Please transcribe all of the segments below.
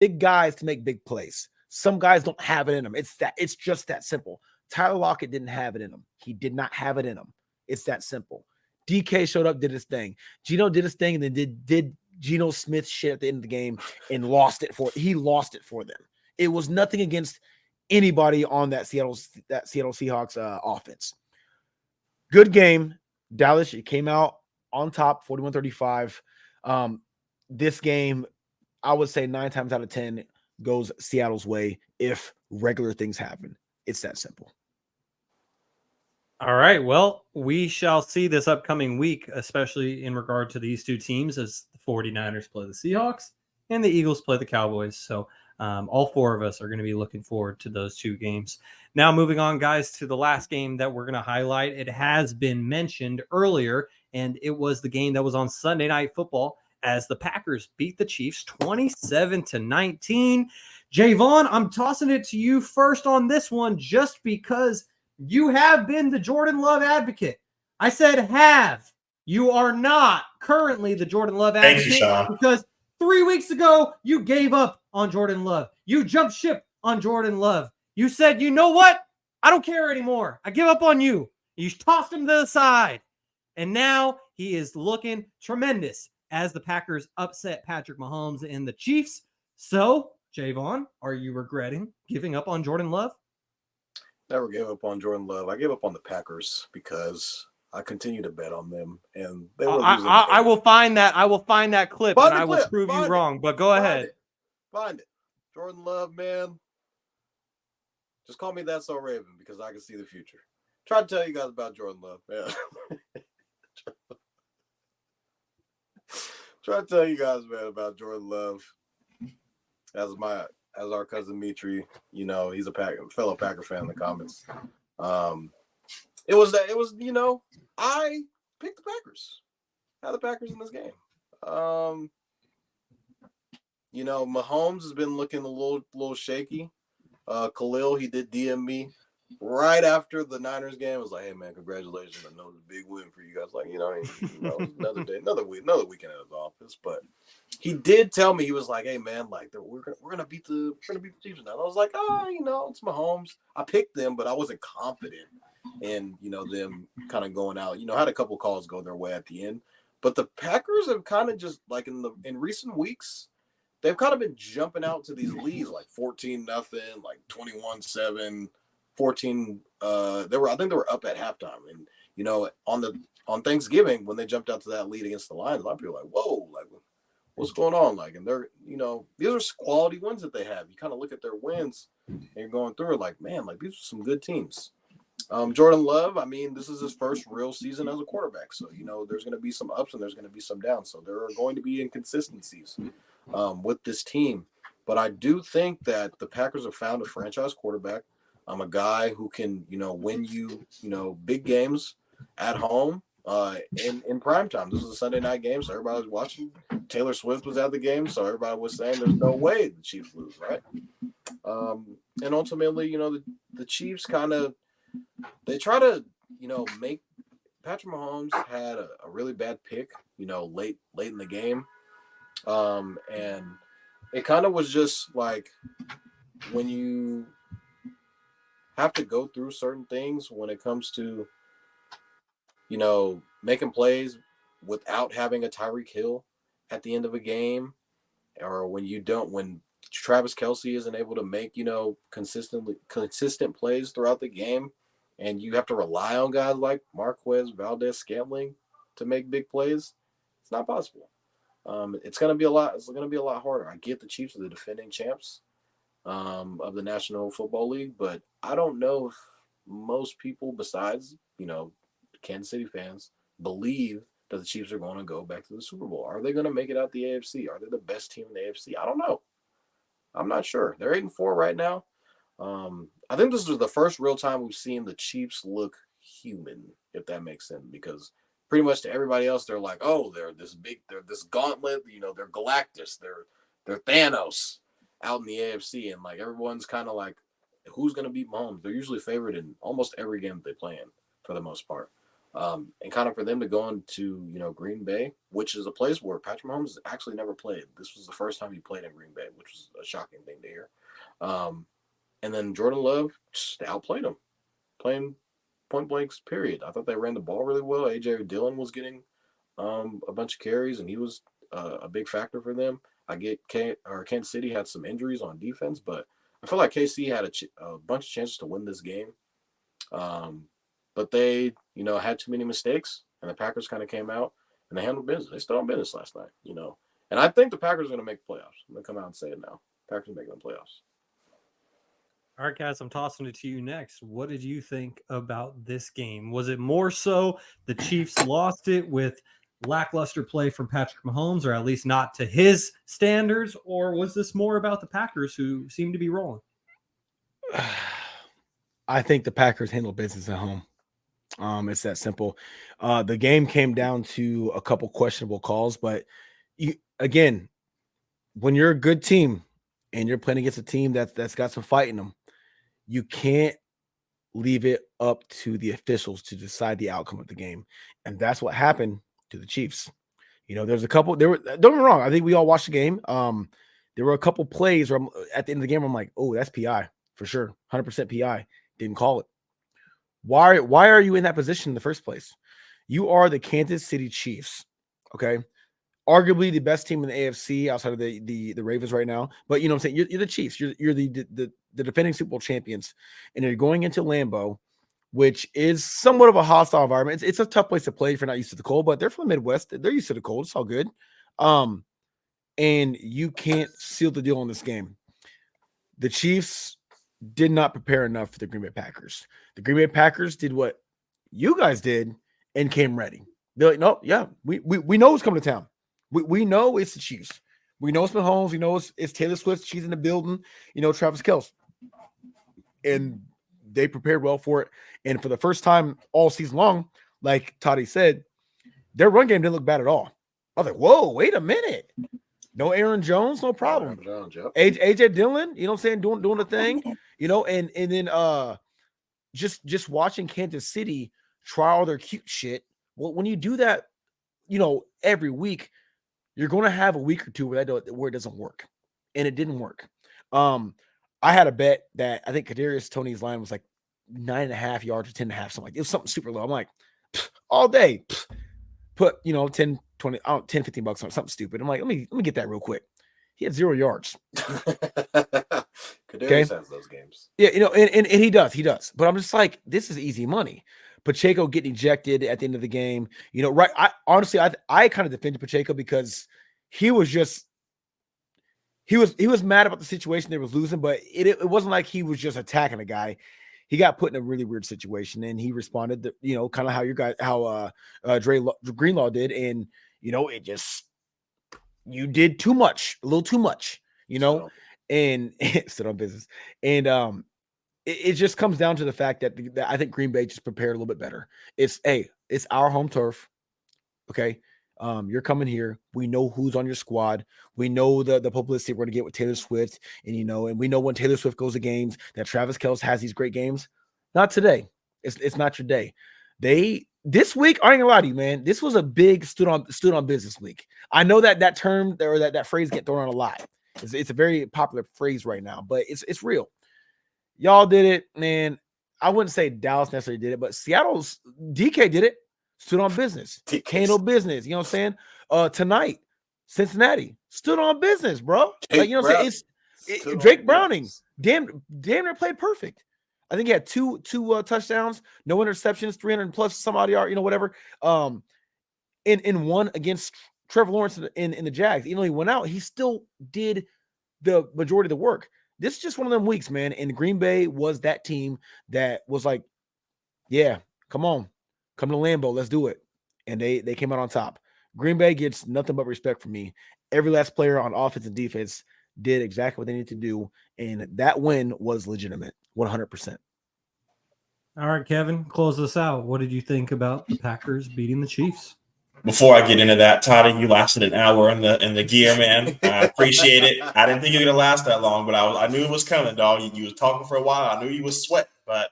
big guys to make big plays. Some guys don't have it in them. It's just that simple. Tyler Lockett didn't have it in him. He did not have it in him. It's that simple. DK showed up, did his thing. Geno did his thing, and then did Geno Smith shit at the end of the game and lost it for them. It was nothing against anybody on that Seattle Seahawks offense. Good game. Dallas, it came out on top, 41-35. This game, I would say 9 times out of 10 goes Seattle's way if regular things happen. It's that simple. All right. Well, we shall see this upcoming week, especially in regard to these two teams, as the 49ers play the Seahawks and the Eagles play the Cowboys. So all four of us are going to be looking forward to those two games. Now, moving on, guys, to the last game that we're going to highlight. It has been mentioned earlier, and it was the game that was on Sunday Night Football as the Packers beat the Chiefs 27-19. Jaevon, I'm tossing it to you first on this one just because you have been the Jordan Love advocate. I said have. You are not currently the Jordan Love advocate. Thank you, Shaun. Because 3 weeks ago, you gave up on Jordan Love. You jumped ship on Jordan Love. You said, you know what? I don't care anymore. I give up on you. You tossed him to the side. And now he is looking tremendous as the Packers upset Patrick Mahomes and the Chiefs. So, Jaevon, are you regretting giving up on Jordan Love? Never gave up on Jordan Love. I gave up on the Packers because I continue to bet on them, and they were losing. I will find that. I will find that clip, and I will prove you wrong. But go ahead. Find it. Jordan Love, man. Just call me That's So Raven because I can see the future. Try to tell you guys about Jordan Love. Yeah. Try to tell you guys, man, about Jordan Love. As our cousin Mitri, you know, he's a fellow Packer fan in the comments. It was, you know, I picked the Packers. I had the Packers in this game. You know, Mahomes has been looking a little shaky. Khalil, he did DM me right after the Niners game. I was like, hey man, congratulations. I know it's a big win for you guys. Like, you know, another day, another weekend at his office. But he did tell me, he was like, hey man, like we're gonna beat the Chiefs now. And I was like, you know, it's Mahomes. I picked them, but I wasn't confident in, you know, them kind of going out. You know, I had a couple calls go their way at the end. But the Packers have kind of just like in recent weeks, they've kind of been jumping out to these leads like 14-0, like 21-7. 14 I think they were up at halftime, and you know, on Thanksgiving when they jumped out to that lead against the Lions, a lot of people were like, whoa, like what's going on? Like, and they're, you know, these are quality wins that they have. You kind of look at their wins and you're going through it like, man, like these are some good teams. Jordan Love, I mean, this is his first real season as a quarterback, so you know there's going to be some ups and there's going to be some downs, so there are going to be inconsistencies with this team. But I do think that the Packers have found a franchise quarterback. I'm a guy who can, you know, win you know, big games at home in prime time. This was a Sunday night game, so everybody was watching. Taylor Swift was at the game, so everybody was saying there's no way the Chiefs lose, right? And ultimately, you know, the Chiefs kind of, they try to, you know, make Patrick Mahomes had a really bad pick, you know, late in the game. And it kind of was just like when you have to go through certain things when it comes to, you know, making plays without having a Tyreek Hill at the end of a game, or when Travis Kelce isn't able to make, you know, consistent plays throughout the game, and you have to rely on guys like Marquez Valdes-Scantling to make big plays. It's not possible. It's going to be a lot harder. I get the Chiefs are the defending champs of the National Football League, but I don't know if most people besides, you know, Kansas City fans believe that the Chiefs are going to go back to the Super Bowl. Are they going to make it out the AFC? Are they the best team in the AFC? I don't know. I'm not sure. They're 8-4 right now. I think this is the first real time we've seen the Chiefs look human, if that makes sense, because pretty much to everybody else, they're like, oh, they're this gauntlet, you know, they're Galactus, they're Thanos out in the AFC, and like everyone's kind of like, who's going to beat Mahomes? They're usually favored in almost every game that they play in, for the most part. And kind of for them to go into, Green Bay, which is a place where Patrick Mahomes has actually never played. This was the first time he played in Green Bay, which was a shocking thing to hear. And then Jordan Love just outplayed him, playing point blanks, period. I thought they ran the ball really well. A.J. Dillon was getting a bunch of carries, and he was a big factor for them. I get Kansas City had some injuries on defense, but I feel like KC had a bunch of chances to win this game. But they, had too many mistakes, and the Packers kind of came out and they handled business. They still on business last night, And I think the Packers are going to make the playoffs. I'm going to come out and say it now. Packers are making the playoffs. All right, guys, I'm tossing it to you next. What did you think about this game? Was it more so the Chiefs lost it with lackluster play from Patrick Mahomes, or at least not to his standards, or was this more about the Packers who seem to be rolling? I think the Packers handle business at home. It's that simple. The game came down to a couple questionable calls, but again, when you're a good team and you're playing against a team that's got some fight in them, you can't leave it up to the officials to decide the outcome of the game. And that's what happened to the Chiefs. There's a couple, don't get me wrong, I think we all watched the game. There were a couple plays where at the end of the game, I'm like, oh, that's PI for sure. 100% PI. Didn't call it. Why are you in that position in the first place? You are the Kansas City Chiefs, okay? Arguably the best team in the AFC outside of the Ravens right now. But you know what I'm saying? You're the Chiefs. You're the defending Super Bowl champions. And you're going into Lambeau, which is somewhat of a hostile environment. It's a tough place to play if you're not used to the cold, but they're from the Midwest. They're used to the cold. It's all good. And you can't seal the deal on this game. The Chiefs did not prepare enough for the Green Bay Packers. The Green Bay Packers did what you guys did and came ready. They're like, no, yeah, we know who's coming to town. We know it's the Chiefs. We know it's Mahomes. We know it's Taylor Swift. She's in the building. Travis Kelce. And they prepared well for it. And for the first time all season long, like Toddy said, their run game didn't look bad at all. I was like, whoa, wait a minute. No Aaron Jones, no problem. Jones, yep. AJ Dillon, you know what I'm saying, doing the thing, and then just watching Kansas City try all their cute shit. Well, when you do that, every week, you're going to have a week or two where it doesn't work, and it didn't work. I had a bet that I think Kadarius Toney's line was like 9.5 yards or 10.5, something like it was something super low. I'm like, all day, put 10, 20, 10, 15 bucks on something stupid. I'm like, let me get that real quick. He had 0 yards. Kadarius has those games. Yeah, and he does. But I'm just like, this is easy money. Pacheco getting ejected at the end of the game. Right. I kind of defended Pacheco because he was mad about the situation they was losing, but it wasn't like he was just attacking a guy. He got put in a really weird situation, and he responded to, kind of how Dre Greenlaw did, and it just, you did too much, a little too much, and stood on business. And it just comes down to the fact that I think Green Bay just prepared a little bit better. It's our home turf, okay? You're coming here. We know who's on your squad. We know the publicity we're going to get with Taylor Swift. And, and we know when Taylor Swift goes to games that Travis Kelce has these great games. Not today. It's not your day. This week, I ain't gonna lie to you, man. This was a big stood on business week. I know that term or that phrase get thrown around a lot. It's a very popular phrase right now, but it's real. Y'all did it, man. I wouldn't say Dallas necessarily did it, but Seattle's DK did it. Stood on business. Handle business. You know what I'm saying? Tonight, Cincinnati stood on business, bro. Like, you know what I'm saying? Drake Browning, damn near played perfect. I think he had two touchdowns, no interceptions, 300 plus some odd yard, whatever. In one against Trevor Lawrence in the Jags. Even though he went out, he still did the majority of the work. This is just one of them weeks, man. And Green Bay was that team that was like, yeah, come on. Come to Lambeau, let's do it. And they came out on top. Green Bay gets nothing but respect from me. Every last player on offense and defense did exactly what they needed to do, and that win was legitimate, 100%. All right, Kevin, close this out. What did you think about the Packers beating the Chiefs? Before I get into that, Toddy, you lasted an hour in the gear, man. I appreciate it. I didn't think you were gonna last that long, but I knew it was coming, dog. You was talking for a while. I knew you was sweating, but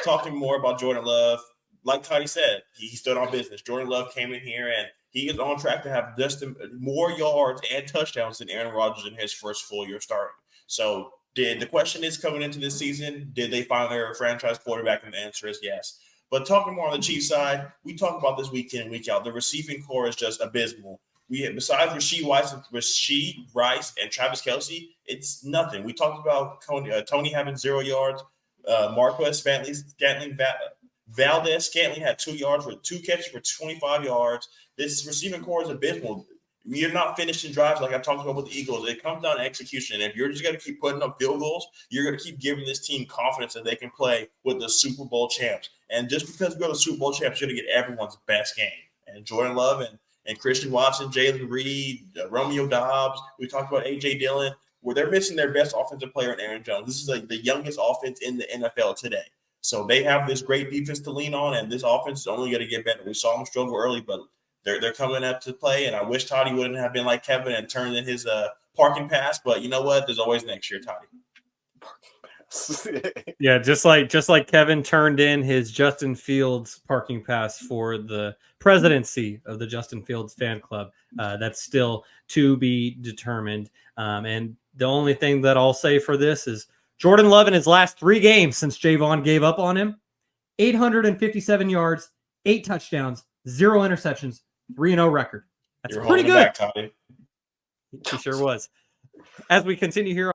talking more about Jordan Love. like Toddy said, he stood on business. Jordan Love came in here, and he is on track to have just more yards and touchdowns than Aaron Rodgers in his first full year starting. So the question is coming into this season, did they find their franchise quarterback? And the answer is yes. But talking more on the Chiefs side, we talk about this week in and week out. The receiving core is just abysmal. Besides Rashee Rice, and Travis Kelce, it's nothing. We talked about Tony having 0 yards. Marquez Valdez-Scantling had 2 yards with 2 catches for 25 yards. This receiving core is abysmal. You're not finishing drives like I talked about with the Eagles. It comes down to execution. And if you're just going to keep putting up field goals, you're going to keep giving this team confidence that they can play with the Super Bowl champs. And just because we go to Super Bowl champs, you're going to get everyone's best game. And Jordan Love and Christian Watson, Jalen Reed, Romeo Doubs, we talked about A.J. Dillon, where they're missing their best offensive player in Aaron Jones. This is like the youngest offense in the NFL today. So they have this great defense to lean on, and this offense is only going to get better. We saw them struggle early, but they're coming up to play, and I wish Toddy wouldn't have been like Kevin and turned in his parking pass. But you know what? There's always next year, Toddy. Parking pass. Yeah, just like Kevin turned in his Justin Fields parking pass for the presidency of the Justin Fields fan club. That's still to be determined. And the only thing that I'll say for this is Jordan Love in his last 3 games since Jaevon gave up on him, 857 yards, 8 touchdowns, 0 interceptions, 3-0 record. That's pretty good. Back, Toddy. He sure was. As we continue here